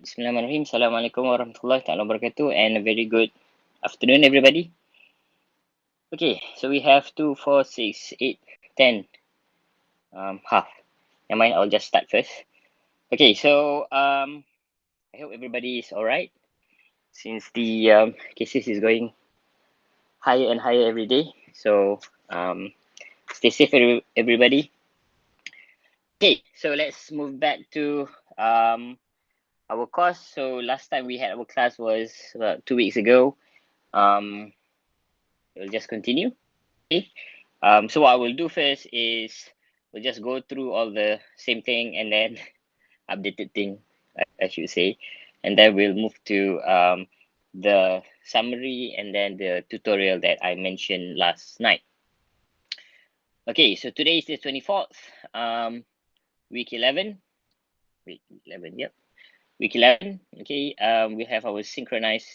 Bismillahirrahmanirrahim. Assalamualaikum warahmatullahi taala wabarakatuh, and a very good afternoon, everybody. Okay, so we have 2, 4, 6, 8, 10 half. Never mind, I'll just start first. Okay, so I hope everybody is all right since the cases is going higher and higher every day. So stay safe, everybody. Okay, so let's move back to our course. So last time we had our class was about 2 weeks ago. We'll just continue. Okay. So what I will do first is we'll just go through all the same thing and then updated thing, I should say, and then we'll move to the summary and then the tutorial that I mentioned last night. Okay, so today is the 24th, week 11. Week 11, yep. Week 11, okay, we have our synchronized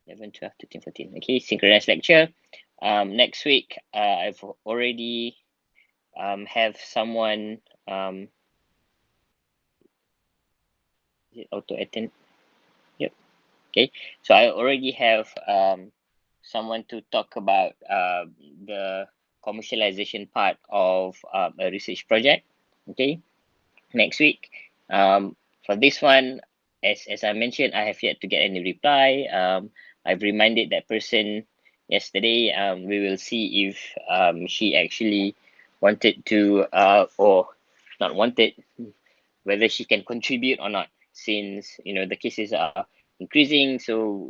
11, 12, 13, 14, okay, synchronized lecture. Next week, I've already have someone auto attend. Yep. Okay, so I already have someone to talk about the commercialization part of a research project. Okay, next week. For this one, as I mentioned, I have yet to get any reply. I've reminded that person yesterday. We will see if she actually wanted to or not wanted, whether she can contribute or not, since the cases are increasing, so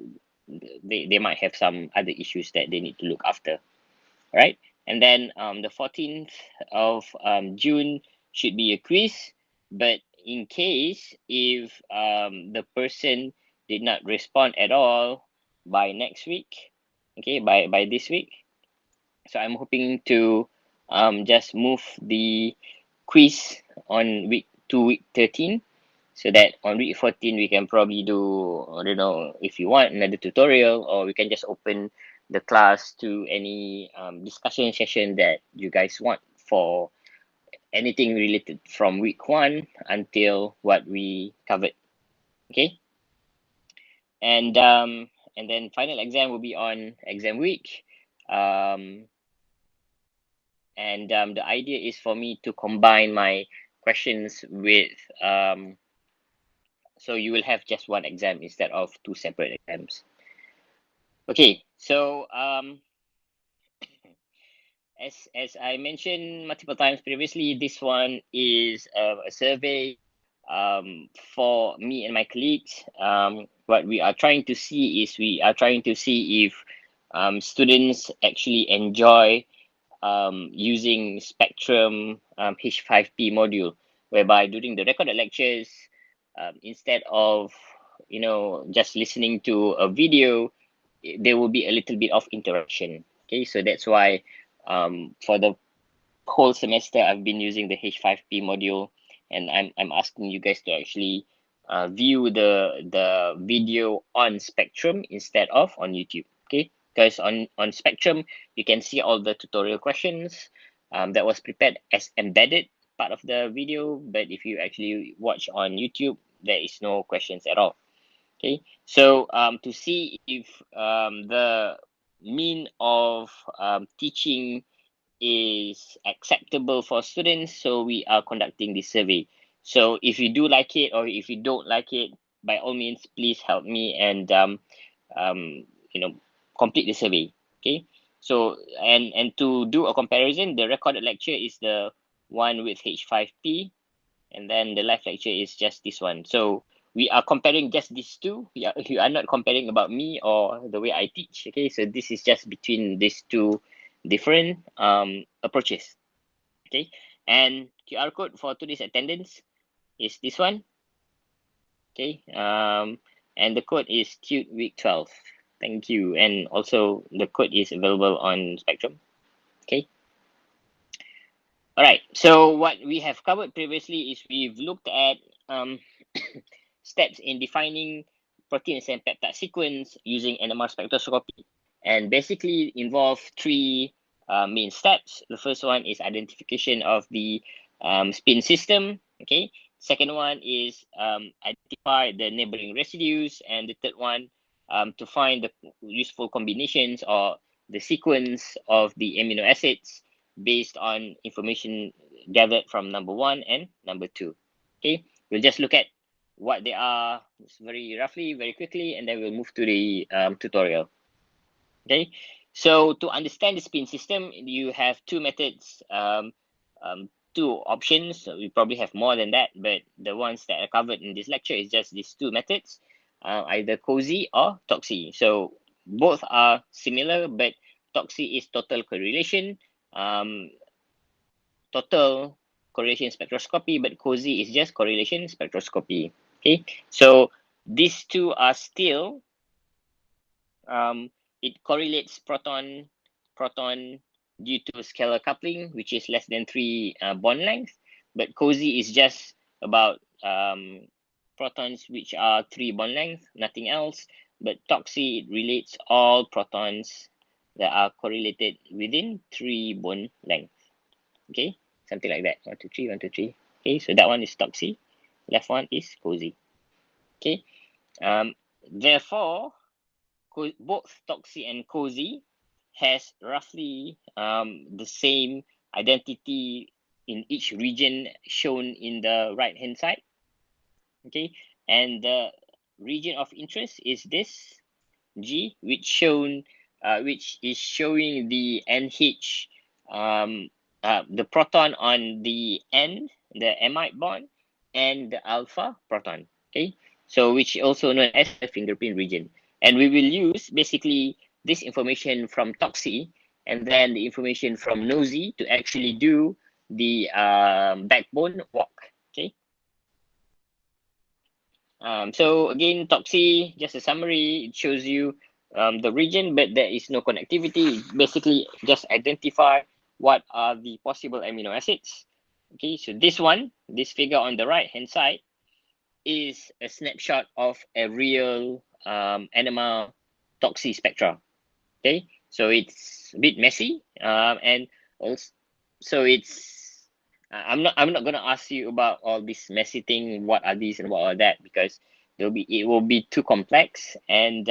they might have some other issues that they need to look after, right? And then the 14th of June should be a quiz, but in case if the person did not respond at all by next week, okay, by this week, so I'm hoping to just move the quiz on week 13, so that on week 14 we can probably do, I don't know, if you want another tutorial, or we can just open the class to any discussion session that you guys want for anything related from week 1 until what we covered. Okay, and then final exam will be on exam week. And the idea is for me to combine my questions with so you will have just one exam instead of two separate exams. Okay, so as I mentioned multiple times previously, this one is a survey for me and my colleagues. What we are trying to see is we are trying to see if students actually enjoy using Spectrum H5P module, whereby during the recorded lectures, instead of just listening to a video, there will be a little bit of interaction. Okay, so that's why for the whole semester I've been using the H5P module, and I'm asking you guys to actually view the video on Spectrum instead of on YouTube. Okay, because on Spectrum you can see all the tutorial questions that was prepared as embedded part of the video, but if you actually watch on YouTube, there is no questions at all. Okay, so to see if the mean of teaching is acceptable for students, so we are conducting this survey. So if you do like it or if you don't like it, by all means please help me and you know complete the survey. Okay, so and to do a comparison, the recorded lecture is the one with H5P, and then the live lecture is just this one. So we are comparing just these two. We are not comparing about me or the way I teach. Okay, so this is just between these two different approaches. Okay, and QR code for today's attendance is this one. Okay, and the code is TUTE week 12. Thank you. And also the code is available on Spectrum. Okay. All right, so what we have covered previously is we've looked at steps in defining protein and peptide sequence using NMR spectroscopy, and basically involve three main steps. The first one is identification of the spin system. Okay, Second one is identify the neighboring residues, and the third one to find the useful combinations or the sequence of the amino acids based on information gathered from number 1 and number 2. Okay, we'll just look at what they are very roughly, very quickly, and then we'll move to the tutorial. Okay, so to understand the spin system, you have two methods, two options. So we probably have more than that, but the ones that are covered in this lecture is just these two methods, either COSY or TOXI. So both are similar, but TOXI is total correlation, total correlation spectroscopy, but COSY is just correlation spectroscopy. Okay, so these two are still it correlates proton due to scalar coupling, which is less than 3 bond length. But COSY is just about protons which are 3 bond length, nothing else. But TOXI, it relates all protons that are correlated within 3 bond length. Okay, something like that. 1, 2, 3, 1, 2, 3. Okay, so that one is TOXI. Left one is COSY. Okay, therefore, both TOXI and COSY has roughly the same identity in each region shown in the right hand side. Okay, and the region of interest is this G, which is showing the NH, the proton on the N, the amide bond, and the alpha proton. Okay, so which also known as the fingerprint region. And we will use basically this information from TOXI and then the information from Nosey to actually do the backbone walk. Okay. So again, TOXI, just a summary, it shows you the region, but there is no connectivity. Basically, just identify what are the possible amino acids. Okay, so this figure on the right hand side is a snapshot of a real animal Nosey spectra. Okay, so it's a bit messy, and also, so it's I'm not gonna ask you about all this messy thing. What are these and what are that? Because it will be too complex, and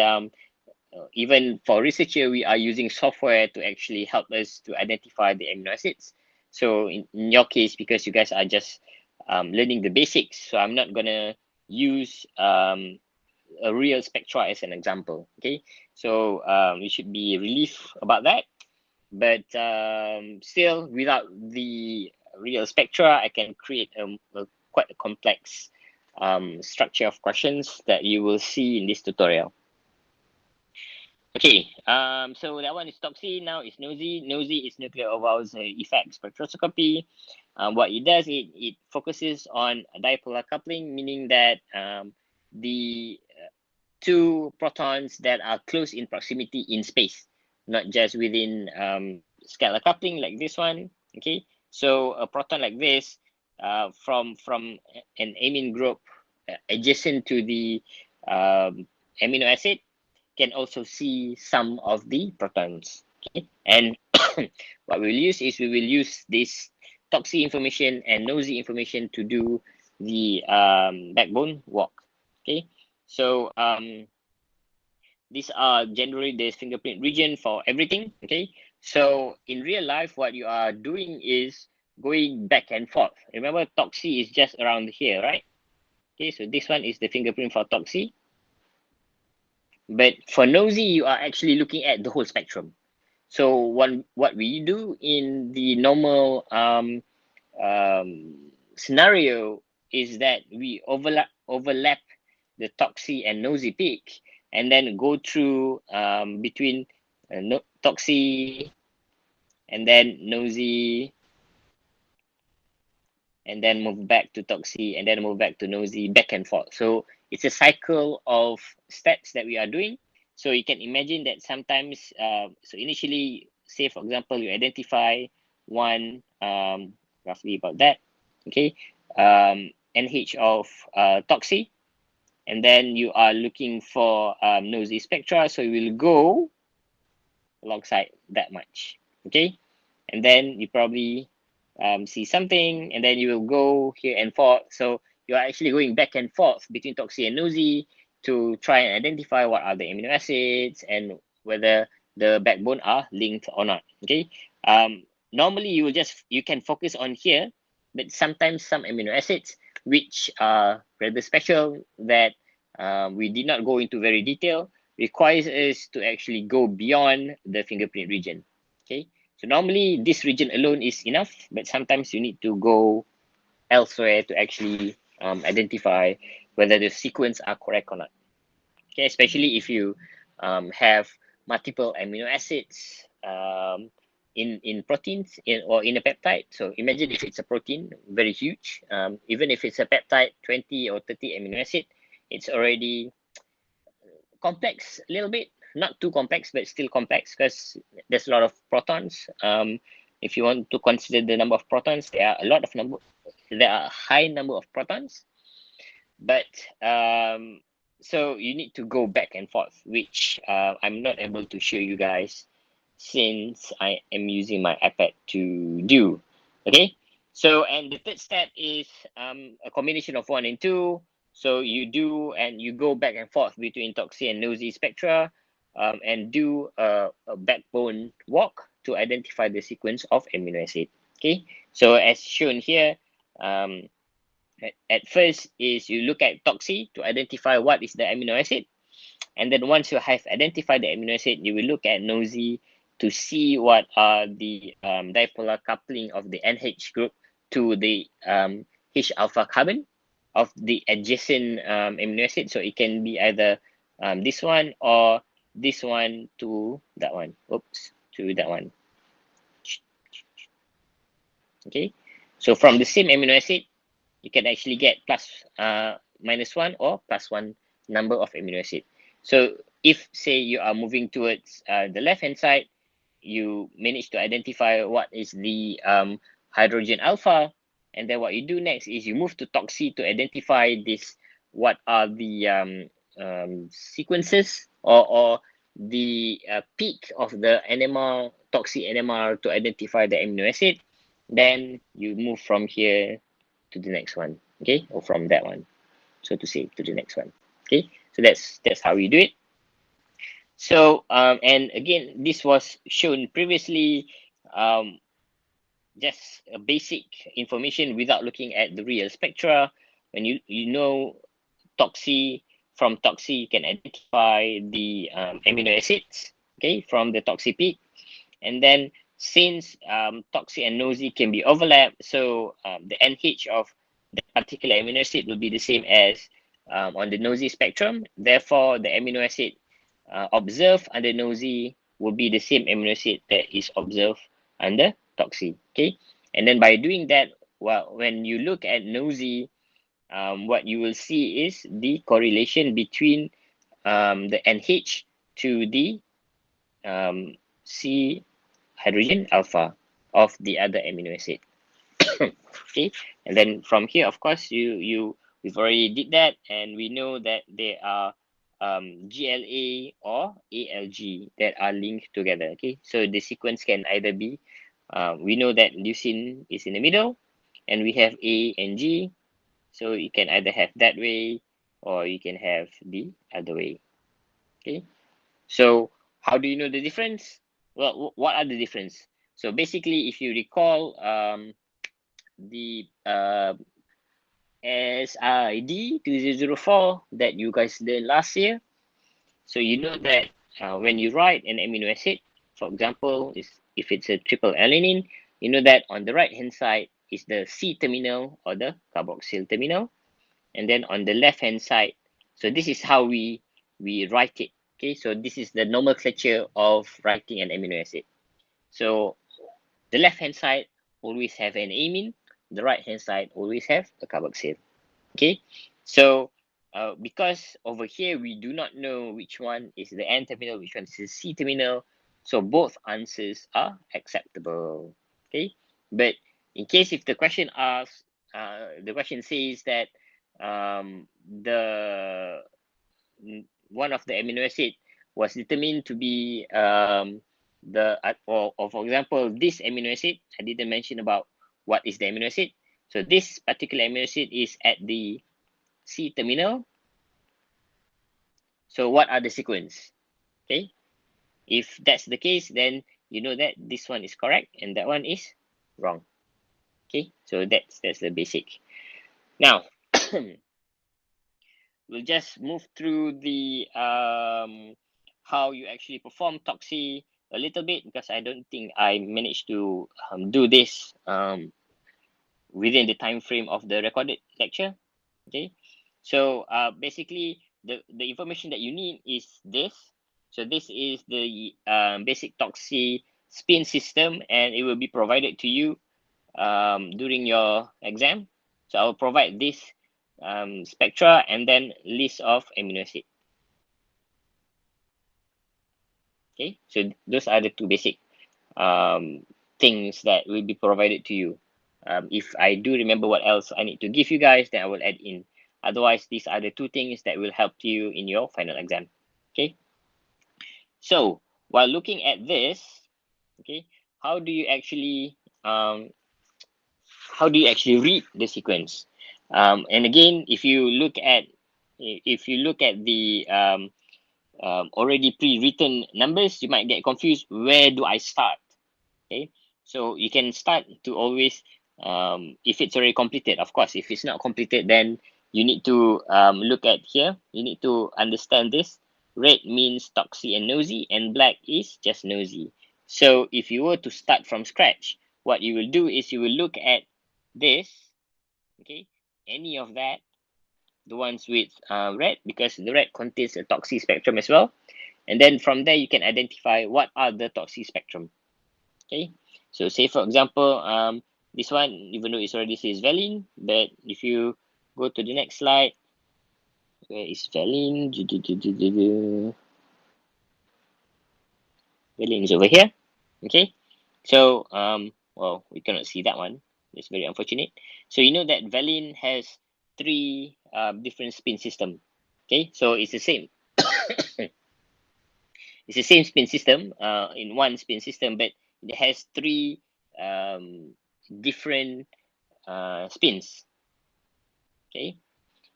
even for researcher, we are using software to actually help us to identify the amino acids. So in your case, because you guys are just learning the basics, so I'm not gonna use a real spectra as an example. Okay, so you should be relieved about that, but still without the real spectra, I can create a quite a complex structure of questions that you will see in this tutorial. Okay, so that one is Toxin. Now it's Nosey. Nosey is nuclear ovals effect spectroscopy. What it does, it focuses on dipolar coupling, meaning that the two protons that are close in proximity in space, not just within scalar coupling like this one. Okay, so a proton like this from an amine group adjacent to the amino acid can also see some of the protons. Okay, and what we'll use is we will use this TOXI information and Nosey information to do the backbone walk. Okay, so these are generally the fingerprint region for everything. Okay, so in real life, what you are doing is going back and forth. Remember, TOXI is just around here, right? Okay, so this one is the fingerprint for TOXI. But for Nosey, you are actually looking at the whole spectrum. So what we do in the normal scenario is that we overlap the TOXI and Nosey peak, and then go through between TOXI and then Nosey, and then move back to TOXI, and then move back to Nosey, back and forth. So it's a cycle of steps that we are doing. So you can imagine that sometimes, so initially, say for example, you identify one, roughly about that, okay, NH of TOXI, and then you are looking for Nosey spectra, so you will go alongside that much, okay, and then you probably see something, and then you will go here and forth. So you're actually going back and forth between Toxin and Nosey to try and identify what are the amino acids and whether the backbone are linked or not. Okay. Normally you can focus on here, but sometimes some amino acids which are rather special that we did not go into very detail requires us to actually go beyond the fingerprint region. Okay. So normally this region alone is enough, but sometimes you need to go elsewhere to actually identify whether the sequence are correct or not. Okay, especially if you have multiple amino acids in proteins or in a peptide. So imagine if it's a protein, very huge. Even if it's a peptide, 20 or 30 amino acid, it's already complex a little bit. Not too complex, but still complex because there's a lot of protons. If you want to consider the number of protons, there are a high number of protons, but so you need to go back and forth, which I'm not able to show you guys since I am using my iPad to do. Okay, so and the third step is a combination of 1 and 2. So you do and you go back and forth between Toxin and Nosey spectra and do a backbone walk to identify the sequence of amino acid. Okay, so as shown here, at first is you look at Toxin to identify what is the amino acid. And then once you have identified the amino acid, you will look at Nosey to see what are the dipolar coupling of the NH group to the H alpha carbon of the adjacent amino acid. So it can be either this one or this one to that one. Oops, to that one. Okay. So from the same amino acid, you can actually get -1 or +1 number of amino acid. So if say you are moving towards the left hand side, you manage to identify what is the hydrogen alpha, and then what you do next is you move to Toxin to identify this, what are the sequences or the peak of the NMR, Toxin NMR to identify the amino acid. Then you move from here to the next one, okay, or from that one, so to say, to the next one. Okay, so that's how we do it. So and again, this was shown previously, just a basic information without looking at the real spectra. When you know Toxin, from Toxin you can identify the amino acids, okay, from the Toxin peak. And then since Toxin and Nosey can be overlapped, so the NH of that particular amino acid will be the same as on the Nosey spectrum. Therefore, the amino acid observed under Nosey will be the same amino acid that is observed under Toxin. Okay, and then by doing that, well, when you look at Nosey, what you will see is the correlation between the NH to the C hydrogen alpha of the other amino acid. Okay, and then from here, of course, we've already did that, and we know that there are GLA or ALG that are linked together. Okay, so the sequence can either be we know that leucine is in the middle, and we have A and G, so you can either have that way or you can have the other way. Okay, so how do you know the difference? Well, what are the difference? So basically, if you recall the SID3004 that you guys learned last year, so you know that when you write an amino acid, for example, if it's a triple alanine, you know that on the right hand side is the C terminal or the carboxyl terminal, and then on the left hand side, so this is how we write it. Okay, so this is the nomenclature of writing an amino acid. So the left hand side always have an amine, the right hand side always have a carboxyl. Okay, so because over here we do not know which one is the N terminal, which one is the C terminal, so both answers are acceptable. Okay, but in case if the question asks, the question says that the one of the amino acid was determined to be or for example, this amino acid, I didn't mention about what is the amino acid. So this particular amino acid is at the C terminal. So what are the sequence? Okay, if that's the case, then you know that this one is correct and that one is wrong. Okay, so that's the basic. Now we'll just move through the how you actually perform Toxi a little bit, because I don't think I managed to do this within the time frame of the recorded lecture. Okay, so basically the information that you need is this. So this is the basic Toxi spin system, and it will be provided to you during your exam. So I'll provide this spectra and then list of amino acid. Okay, so those are the two basic things that will be provided to you. If I do remember what else I need to give you guys, then I will add in. Otherwise, these are the two things that will help you in your final exam. Okay, so while looking at this, okay, how do you actually read the sequence? And again, if you look at the already pre-written numbers, you might get confused. Where do I start? Okay, so you can start to always, if it's already completed. Of course, if it's not completed, then you need to look at here. You need to understand this. Red means Toxi and Nosey, and black is just Nosey. So if you were to start from scratch, what you will do is you will look at this, okay, any of that, the ones with red, because the red contains a Toxi spectrum as well. And then from there, you can identify what are the Toxi spectrum. Okay, so say for example, this one, even though it's already says valine, but if you go to the next slide, where is valine? Valine is over here. Okay, so well, we cannot see that one. It's very unfortunate. So you know that valine has three different spin system. Okay, so it's the same. It's the same spin system in one spin system, but it has three different spins. Okay,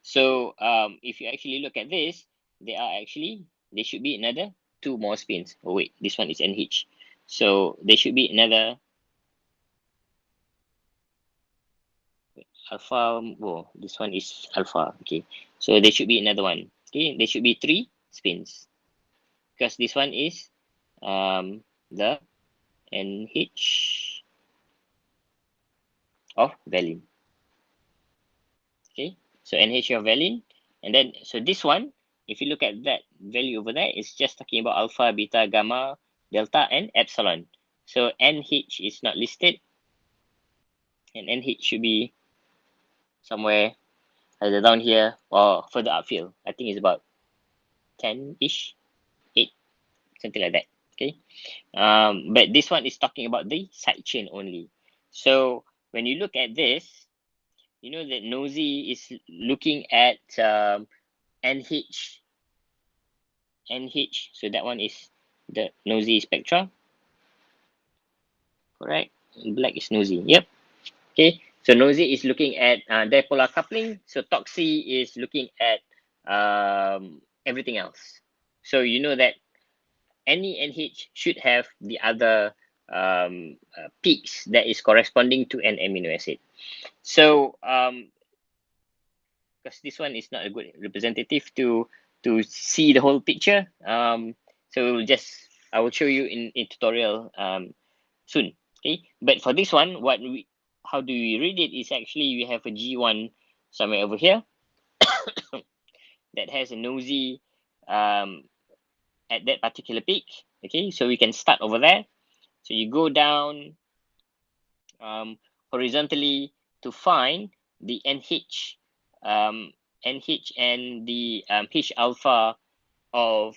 so if you actually look at this, there should be another two more spins. Oh wait, this one is NH, so there should be another alpha. Oh, this one is alpha. Okay, so there should be another one. Okay, there should be three spins, because this one is the NH of valine. Okay, so NH of valine, and then so this one, if you look at that value over there, it's just talking about alpha, beta, gamma, delta, and epsilon. So NH is not listed, and NH should be somewhere either down here or further upfield. I think it's about 10-ish, 8, something like that. Okay, but this one is talking about the side chain only. So when you look at this, you know that Nosey is looking at NH. So that one is the Nosey spectra, correct? Black is Nosey. Yep. Okay, so Nosey is looking at dipolar coupling. So Toxi is looking at everything else. So you know that any NH should have the other peaks that is corresponding to an amino acid. So because this one is not a good representative to see the whole picture, so we'll just, I will show you in tutorial soon. Okay, but for this one, how do we read it is actually we have a G1 somewhere over here that has a Nosey at that particular peak. Okay, so we can start over there. So you go down horizontally to find the NH, NH and the H alpha of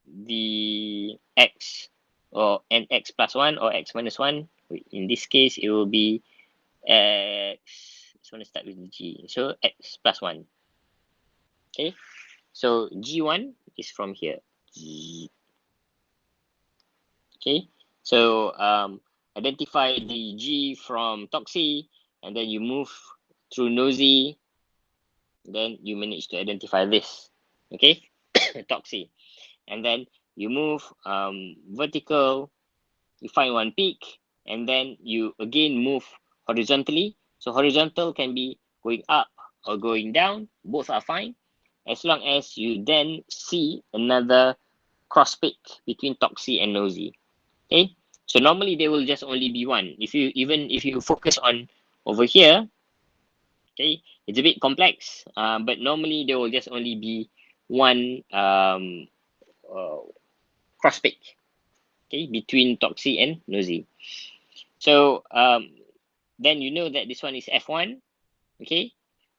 the X or NX plus 1 or X minus 1. In this case, it will be X. I just want to start with G. So X plus 1. Okay, so G1 is from here. G. Okay, so identify the G from Toxi, and then you move through Nosey, then you manage to identify this, okay, Toxin. And then you move vertical, you find one peak, and then you again move horizontally. So horizontal can be going up or going down, both are fine, as long as you then see another cross peak between Toxin and Nosey. Okay, so normally there will just only be one. Even if you focus on over here, okay, it's a bit complex, but normally there will just only be one uh, cross peak, okay, between Toxin and Nosey. So then you know that this one is F1, okay?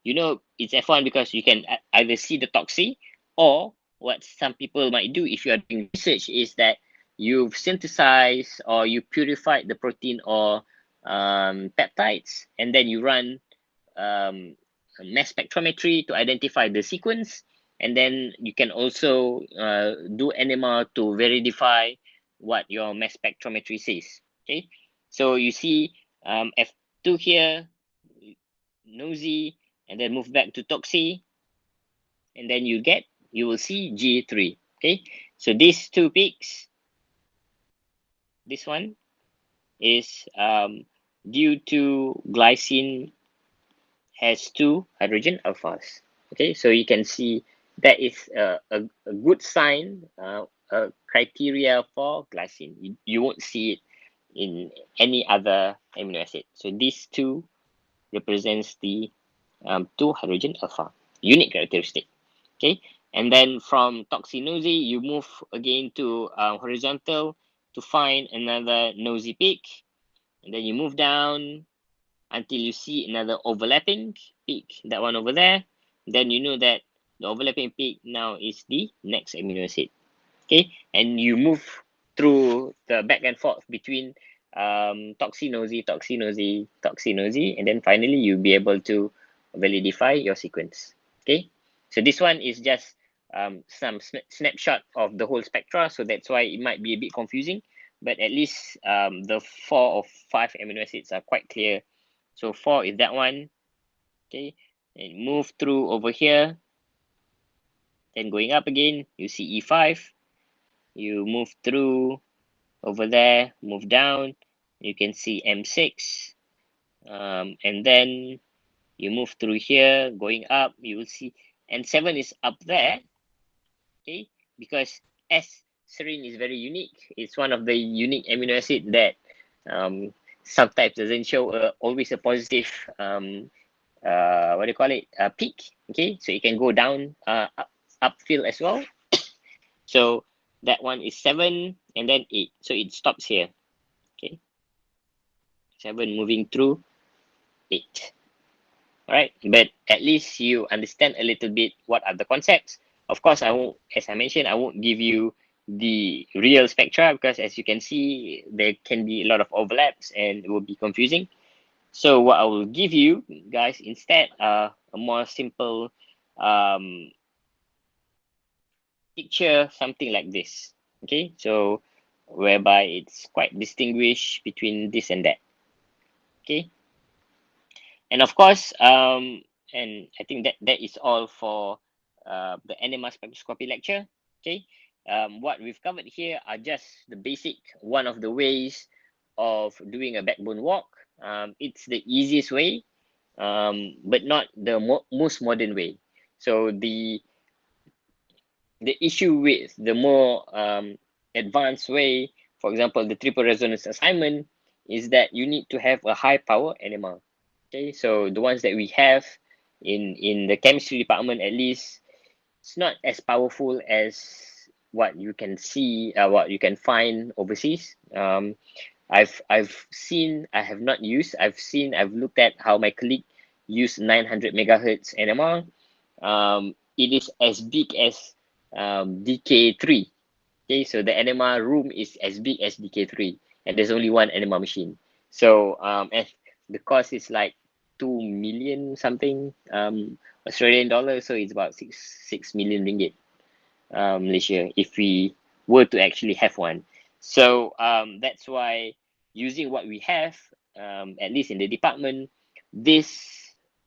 You know it's F1 because you can either see the Toxin, or what some people might do if you are doing research is that you've synthesized or you purified the protein or peptides, and then you run mass spectrometry to identify the sequence, and then you can also do NMR to verify what your mass spectrometry says. Okay, so you see F2 here, Nosey, and then move back to Toxin, and then you will see G3. Okay, so these two peaks, this one is due to glycine has two hydrogen alphas. Okay, so you can see that is a good sign, a criteria for glycine. You won't see it in any other amino acid. So these two represents the two hydrogen alpha, unique characteristic. Okay, and then from Toxin Nosey, you move again to horizontal to find another Nosey peak, and then you move down until you see another overlapping peak, that one over there. Then you know that the overlapping peak now is the next amino acid. Okay, and you move through the back and forth between Toxin Nosey, Toxin Nosey, Toxin Nosey, and then finally you'll be able to validify your sequence. Okay, so this one is just some snapshot of the whole spectra, so that's why it might be a bit confusing, but at least the 4 or 5 amino acids are quite clear. So 4 is that one. Okay, and move through over here, then going up again, you see E5, you move through over there, move down, you can see M6, and then you move through here, going up, you will see N7 is up there, okay, because S serine is very unique. It's one of the unique amino acid that sometimes doesn't show always a positive what do you call it, peak. Okay, so it can go down upfield as well. So that one is 7 and then 8, so it stops here. Okay, 7 moving through 8. All right, but at least you understand a little bit what are the concepts. Of course, I won't, as I mentioned, I won't give you the real spectra because as you can see, there can be a lot of overlaps and it will be confusing. So what I will give you guys instead are a more simple picture, something like this. Okay, so whereby it's quite distinguished between this and that. Okay, and of course, and I think that is all for the NMR spectroscopy lecture. Okay, what we've covered here are just the basic, one of the ways of doing a backbone walk. It's the easiest way, but not the most modern way. So the issue with the more advanced way, for example, the triple resonance assignment, is that you need to have a high power NMR. Okay, so the ones that we have in the chemistry department, at least, it's not as powerful as what you can see, what you can find overseas. I've seen, I have not used, I've looked at how my colleague used 900 megahertz NMR. It is as big as DK3. Okay, so the NMR room is as big as DK3, and there's only one NMR machine. So as the cost is like 2 million something Australian dollars, so it's about 6 million ringgit Malaysia if we were to actually have one. So that's why using what we have, at least in the department, this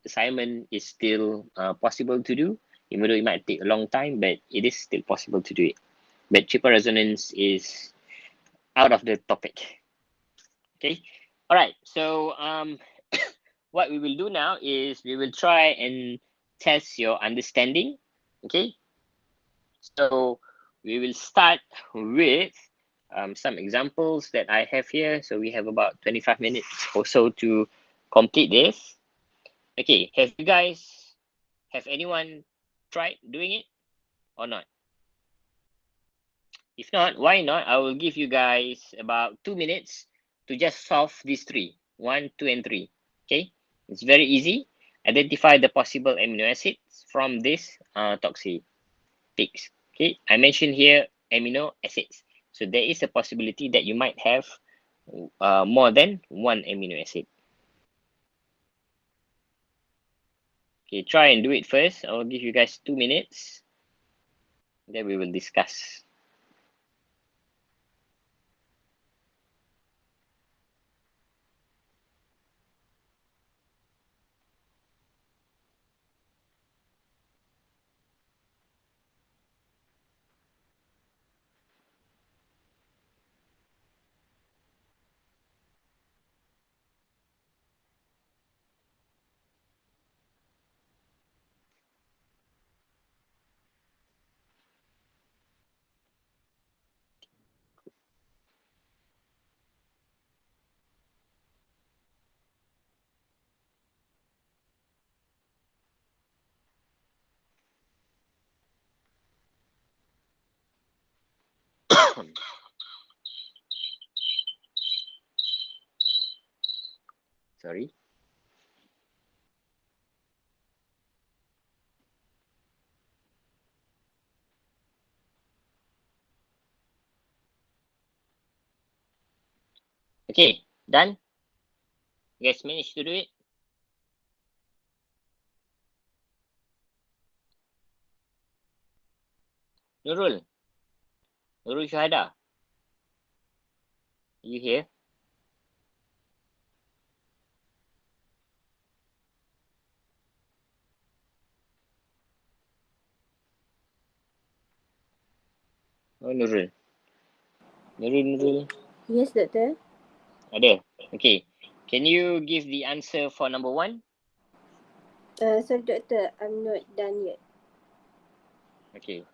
assignment is still possible to do, even though it might take a long time, but it is still possible to do it. But triple resonance is out of the topic. Okay. All right. So what we will do now is we will try and test your understanding. Okay. So we will start with some examples that I have here. So we have about 25 minutes or so to complete this. Okay, have anyone tried doing it or not? If not, why not? I will give you guys about 2 minutes to just solve these three, 1, 2, and 3. Okay, it's very easy. Identify the possible amino acids from this toxin peaks. Okay, I mentioned here amino acids. So there is a possibility that you might have more than one amino acid. Okay, try and do it first. I will give you guys 2 minutes. Then we will discuss. Sorry. Okay, done? You guys managed to do it? Nurul. Nurul Syuhada. You here? Oh, Nurul. Nurul. Yes, Doctor. Ada. Okay. Can you give the answer for number 1? Sorry, Doctor. I'm not done yet. Okay.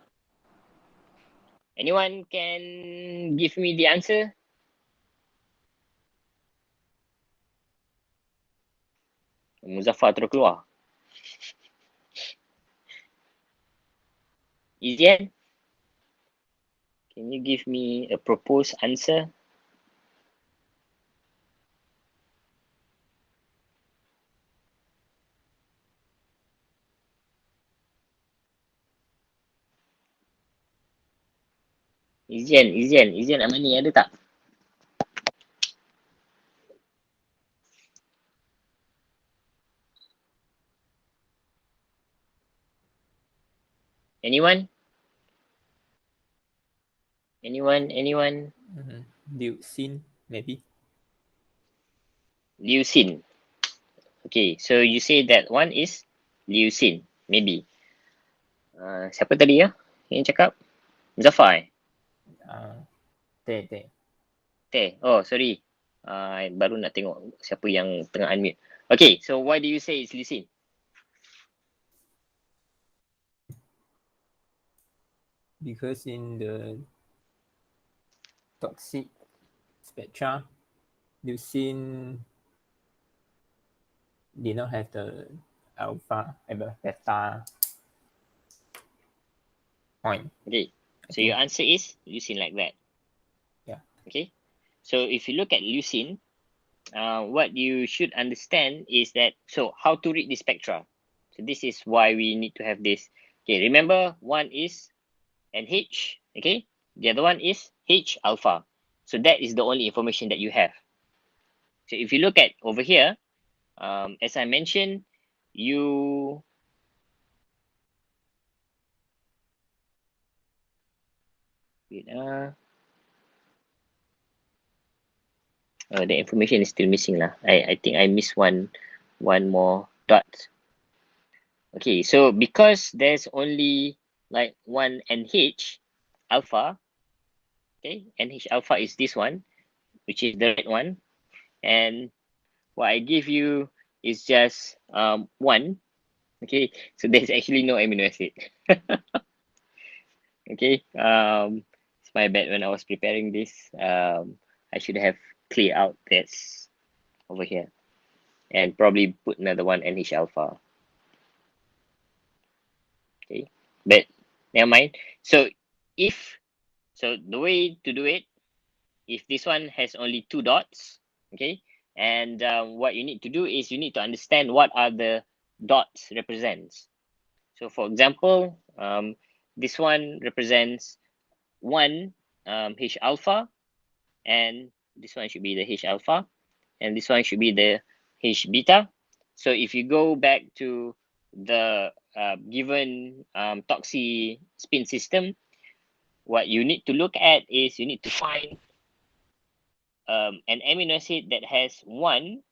Anyone can give me the answer? Muzaffar terus keluar. Izian? Can you give me a proposed answer? Izian Amani ada tak? Anyone? Anyone? Leucine, maybe. Leucine. Okay, so you say that one is leucine, maybe. Siapa tadi ya yang cakap? Muzaffar Teh. Teh. Oh, sorry. Baru nak tengok siapa yang tengah unmute. Okay, so why do you say it's leucine? Because in the toxic spectra, leucine did not have the alpha and the beta point. Okay, so your answer is leucine like that. Yeah. Okay, so if you look at leucine, what you should understand is that, so how to read the spectra. So this is why we need to have this. Okay, remember one is NH, okay? The other one is H alpha. So that is the only information that you have. So if you look at over here, as I mentioned, you wait, the information is still missing lah. I think I missed one one more dot. Okay, so because there's only like one NH alpha, okay, NH alpha is this one, which is the red one, and what I give you is just one. Okay, so there's actually no amino acid. Okay, it's my bad when I was preparing this. I should have cleared out this over here and probably put another one NH alpha. Okay, but never mind. So the way to do it, if this one has only two dots, okay, and what you need to do is you need to understand what are the dots represents. So for example, this one represents one H alpha, and this one should be the H alpha, and this one should be the H beta. So if you go back to the given Toxin spin system, what you need to look at is you need to find an amino acid that has one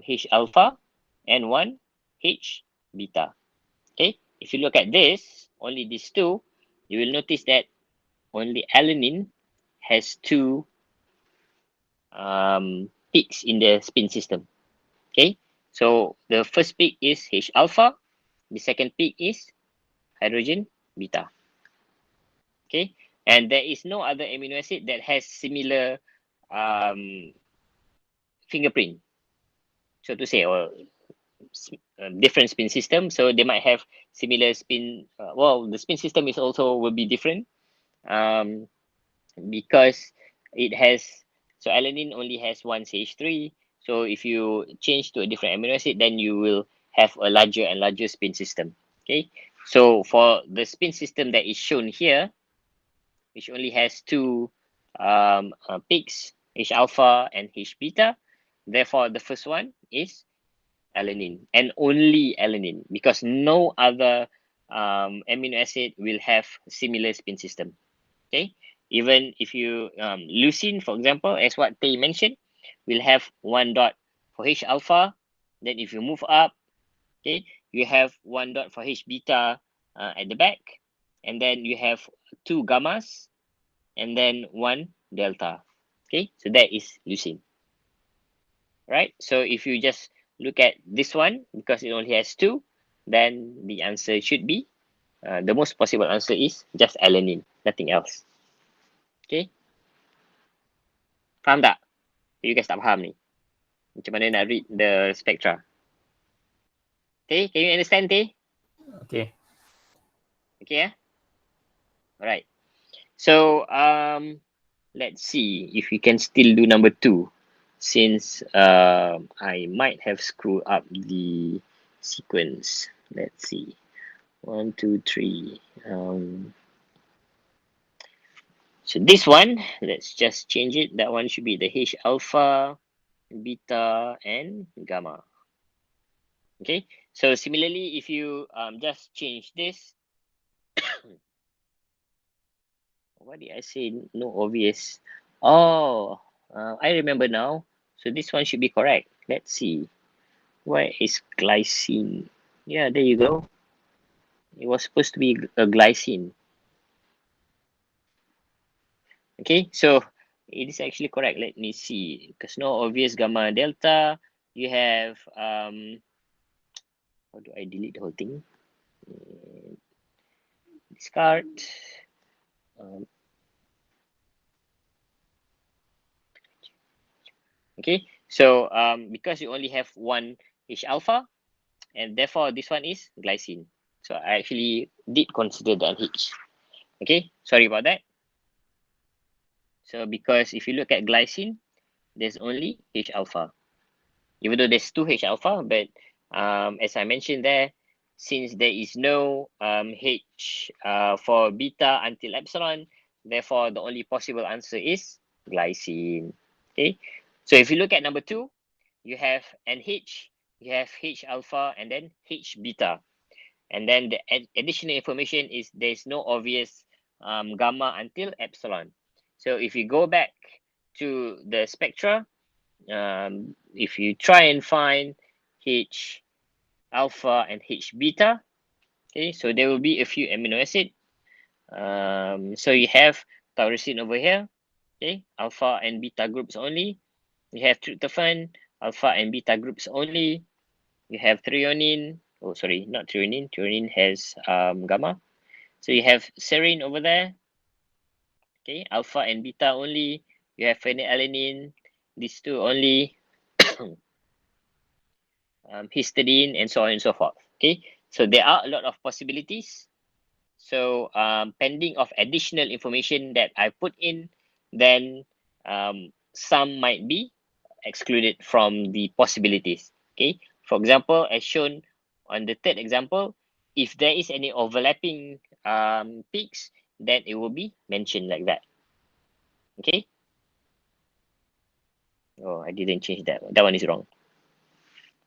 H alpha and one H beta. Okay, if you look at this, only these two, you will notice that only alanine has two peaks in the spin system. Okay, so the first peak is H alpha, the second peak is hydrogen beta. Okay, and there is no other amino acid that has similar fingerprint, so to say, or different spin system. So they might have similar spin. Well, the spin system is also will be different because it has, so alanine only has one CH3. So if you change to a different amino acid, then you will have a larger and larger spin system. Okay, so for the spin system that is shown here, which only has two peaks, H alpha and H beta, therefore the first one is alanine and only alanine, because no other amino acid will have similar spin system. Okay, even if you leucine, for example, as what they mentioned, will have one dot for H alpha. Then if you move up, okay, you have one dot for H beta at the back, and then you have two gammas, and then one delta. Okay, so that is leucine. Right, so if you just look at this one, because it only has two, then the answer should be the most possible answer is just alanine, nothing else. Okay, faham tak? You guys tak faham ni macam mana nak read the spectra? Okay, can you understand, Teh? Okay. Okay, yeah. Alright, so let's see if we can still do number 2, since I might have screwed up the sequence. Let's see, 1 2 3. So this one, let's just change it. That one should be the H alpha, beta, and gamma. Okay, so similarly, if you just change this, what did I say? No obvious. Oh, I remember now. So this one should be correct. Let's see. Where is glycine? Yeah, there you go. It was supposed to be a glycine. Okay, so it is actually correct. Let me see. Because no obvious gamma delta. You have how do I delete the whole thing? Discard. Okay, so because you only have one H alpha, and therefore this one is glycine. So I actually did consider the NH. Okay, sorry about that. So because if you look at glycine, there's only H alpha, even though there's two H alpha, but as I mentioned there, since there is no H for beta until epsilon, therefore the only possible answer is glycine. Okay, so if you look at number 2, you have NH, you have H alpha, and then H beta. And then the additional information is there's no obvious gamma until epsilon. So if you go back to the spectra, if you try and find H alpha, and H beta. Okay, so there will be a few amino acid. So you have tyrosine over here. Okay, alpha and beta groups only. You have tryptophan, alpha and beta groups only. You have threonine. Oh, sorry, not threonine. Threonine has gamma. So you have serine over there. Okay, alpha and beta only. You have phenylalanine. These two only. Histidine, and so on and so forth. Okay, so there are a lot of possibilities. So pending of additional information that I put in, then some might be excluded from the possibilities. Okay, for example, as shown on the third example, if there is any overlapping peaks, then it will be mentioned like that. Okay. Oh, I didn't change that. That one is wrong.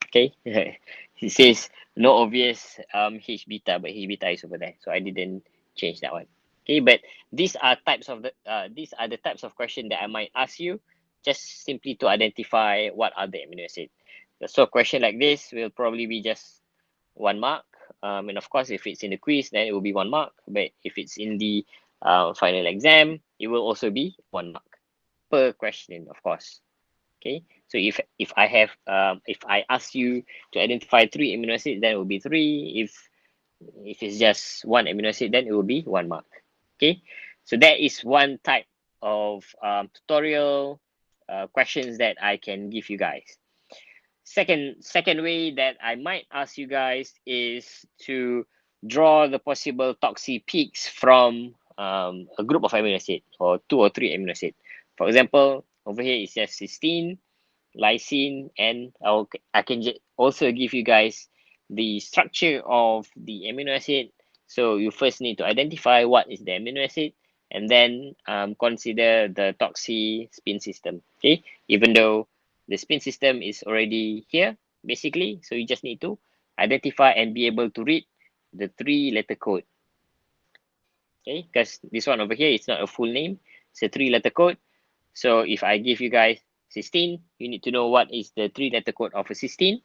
Okay. It says no obvious H beta, but H beta is over there. So I didn't change that one. Okay, but these are the types of question that I might ask you, just simply to identify what are the amino acids. So a question like this will probably be just 1 mark. And of course, if it's in the quiz, then it will be 1 mark. But if it's in the final exam, it will also be 1 mark per question, of course. Okay, so if I ask you to identify 3 amino acids, then it will be 3. If it's just 1 amino acid, then it will be 1 mark. Okay, so that is one type of tutorial questions that I can give you guys. Second way that I might ask you guys is to draw the possible toxic peaks from a group of amino acid, or 2 or 3 amino acid. For example, over here it's just cysteine, lysine, and I can also give you guys the structure of the amino acid. So you first need to identify what is the amino acid, and then consider the toxic spin system. Okay, even though the spin system is already here basically, so you just need to identify and be able to read the 3-letter code. Okay, because this one over here is not a full name, it's a 3-letter code. So if I give you guys cysteine, you need to know what is the 3-letter code of a cysteine,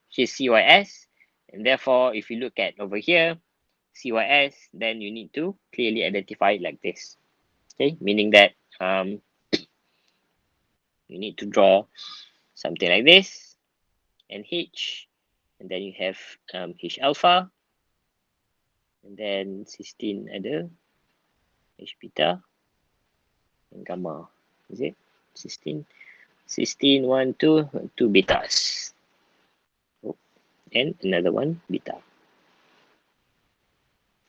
which is CYS. And therefore, if you look at over here, CYS, then you need to clearly identify it like this. Okay, meaning that you need to draw something like this, and H, and then you have H alpha, and then cysteine ada, H beta, and gamma. Is it? Cysteine, 1, 2, 2 betas. And another one beta.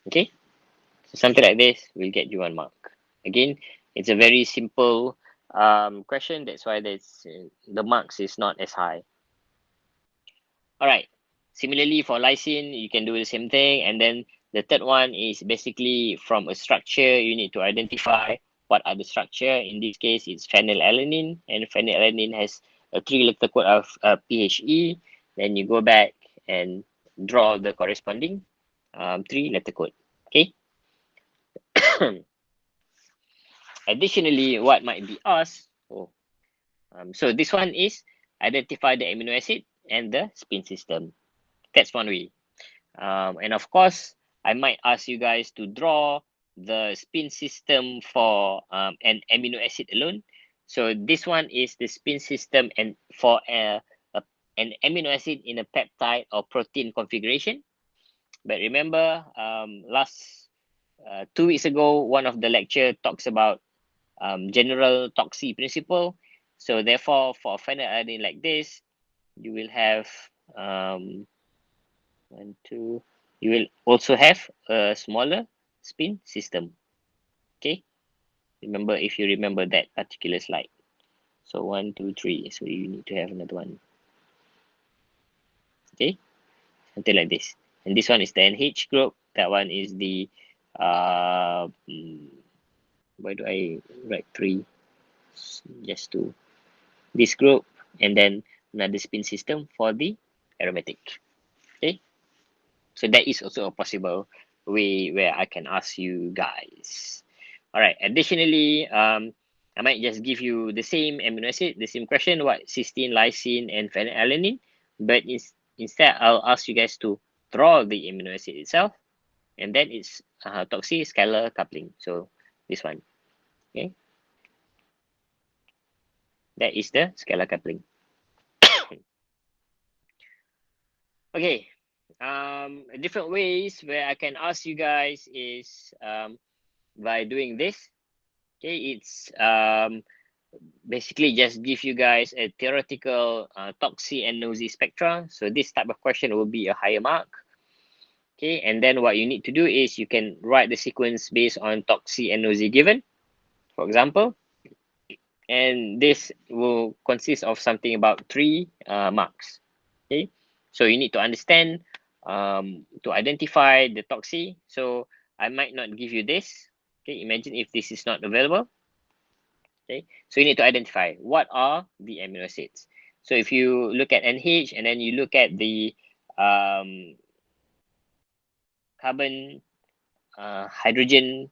Okay, so something like this will get you 1 mark. Again, it's a very simple question, that's why the marks is not as high. All right, similarly for lysine, you can do the same thing. And then the third one is basically from a structure, you need to identify what are the structure. In this case, it's phenylalanine, and phenylalanine has a 3-letter code of PHE. Then you go back and draw the corresponding 3-letter code. Okay. Additionally, what might be asked, so this one is identify the amino acid and the spin system. That's one way. And of course, I might ask you guys to draw the spin system for an amino acid alone. So this one is the spin system and for an amino acid in a peptide or protein configuration. But remember, last 2 weeks ago, one of the lecture talks about general toxic principle. So therefore, for phenylalanine like this, you will have 1, 2. You will also have a smaller spin system. Okay, remember, if you remember that particular slide. So 1, 2, 3. So you need to have another one. Okay, something like this. And this one is the NH group. That one is the why do I write 3? Just 2. This group, and then another spin system for the aromatic. Okay, so that is also a possible way where I can ask you guys. All right, additionally, I might just give you the same amino acid, the same question, what cysteine, lysine, and phenylalanine, but instead I'll ask you guys to draw the amino acid itself, and then it's toxic scalar coupling. So this one, okay, that is the scalar coupling. Okay, different ways where I can ask you guys is by doing this. Okay, it's basically just give you guys a theoretical Toxin and Nosey spectra. So this type of question will be a higher mark. Okay, and then what you need to do is you can write the sequence based on Toxin and Nosey given, for example, and this will consist of something about 3 marks. Okay, so you need to understand to identify the Toxin. So I might not give you this. Okay, imagine if this is not available. Okay, so you need to identify what are the amino acids. So if you look at NH and then you look at the carbon, hydrogen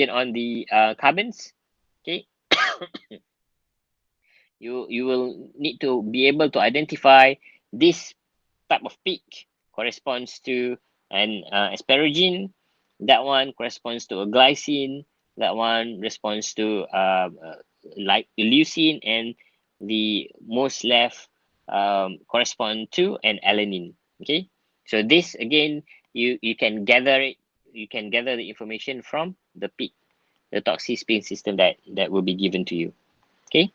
on the carbons, okay, you will need to be able to identify this type of peak corresponds to an asparagine. That one corresponds to a glycine. That one responds to like leucine, and the most left correspond to an alanine. Okay, so this again you can gather it. You can gather the information from the peak, the toxic spin system that will be given to you. Okay.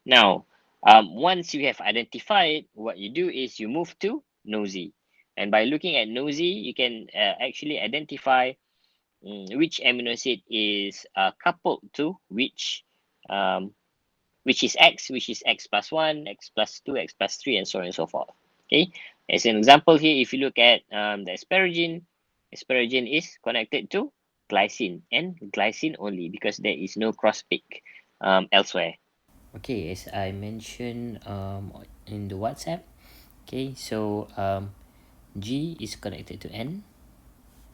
Now, once you have identified, what you do is you move to Nosey. And by looking at Nosey, you can actually identify which amino acid is coupled to which is X plus 1, X plus 2, X plus 3, and so on and so forth. Okay, as an example here, if you look at the asparagine is connected to glycine and glycine only because there is no cross peak elsewhere. Okay, as I mentioned in the WhatsApp, okay, so G is connected to N.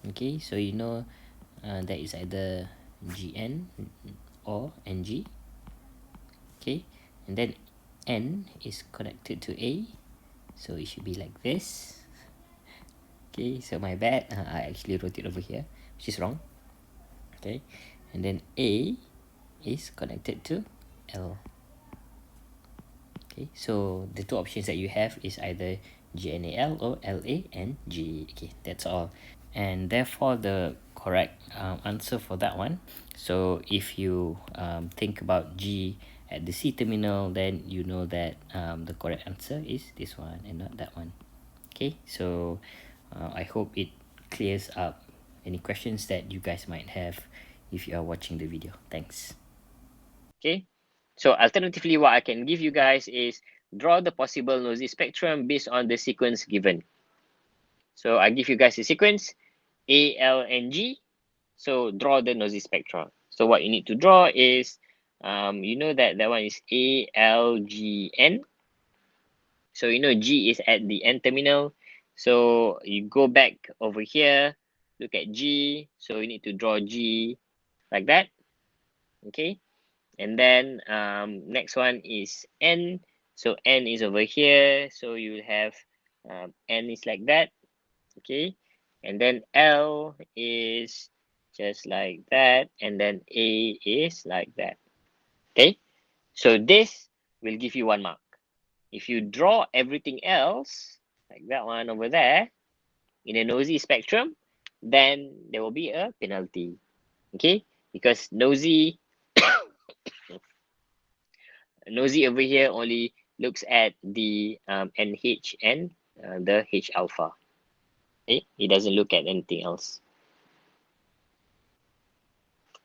Okay, so you know that is either GN or NG. Okay, and then N is connected to A, so it should be like this. Okay, so my bad, I actually wrote it over here, which is wrong. Okay, and then A is connected to L. Okay, so the two options that you have is either GNAL or LANG. Okay, that's all. And therefore the correct answer for that one, so if you think about G at the C terminal, then you know that the correct answer is this one and not that one. Okay, so I hope it clears up any questions that you guys might have if you are watching the video. Thanks. Okay, so alternatively, what I can give you guys is draw the possible Nosey spectrum based on the sequence given. So I give you guys a sequence A, L, and G. So draw the Nosey spectrum. So what you need to draw is, you know that one is A, L, G, N. So you know G is at the N terminal. So you go back over here, look at G. So you need to draw G like that. Okay. And then next one is N. So N is over here. So you have N is like that. Okay. And then L is just like that. And then A is like that. Okay. So this will give you 1 mark. If you draw everything else, like that one over there, in a Nosey spectrum, then there will be a penalty. Okay. Because Nosey over here only looks at the NH and the H alpha. Okay, it doesn't look at anything else.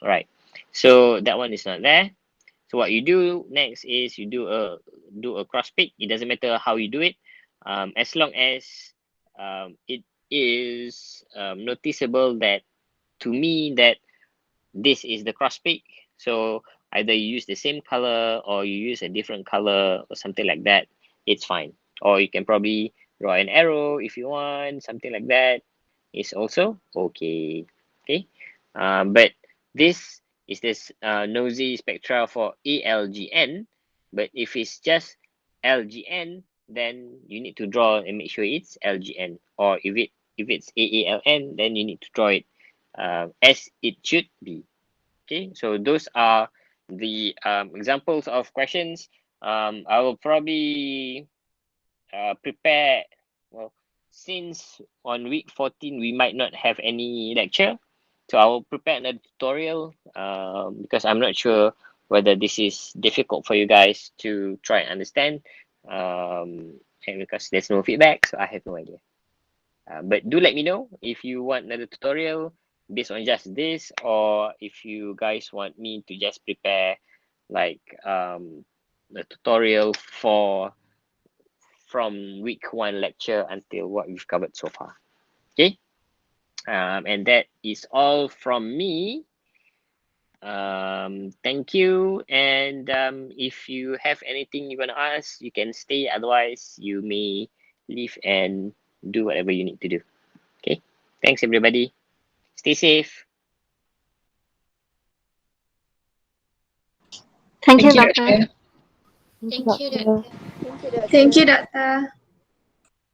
All right, so that one is not there. So what you do next is you do a cross pick. It doesn't matter how you do it, as long as it is noticeable that to me that this is the cross pick. So either you use the same color or you use a different color or something like that, it's fine. Or you can probably draw an arrow if you want, something like that. It's also okay. Okay, but this is this Nosey spectra for ALGN. But if it's just LGN, then you need to draw and make sure it's LGN. Or if it's AALN, then you need to draw it as it should be. Okay, so those are the examples of questions. I will probably prepare, well, since on week 14 we might not have any lecture, so I will prepare another tutorial because I'm not sure whether this is difficult for you guys to try and understand, and because there's no feedback, so I have no idea. But do let me know if you want another tutorial based on just this, or if you guys want me to just prepare like the tutorial for from week 1 lecture until what we've covered so far. Okay, and that is all from me. Thank you, and if you have anything you want to ask, you can stay, otherwise you may leave and do whatever you need to do. Okay, thanks everybody, stay safe. Thank you, Thank you, Doctor. Doctor. Thank you, Doctor. Thank you, Doctor.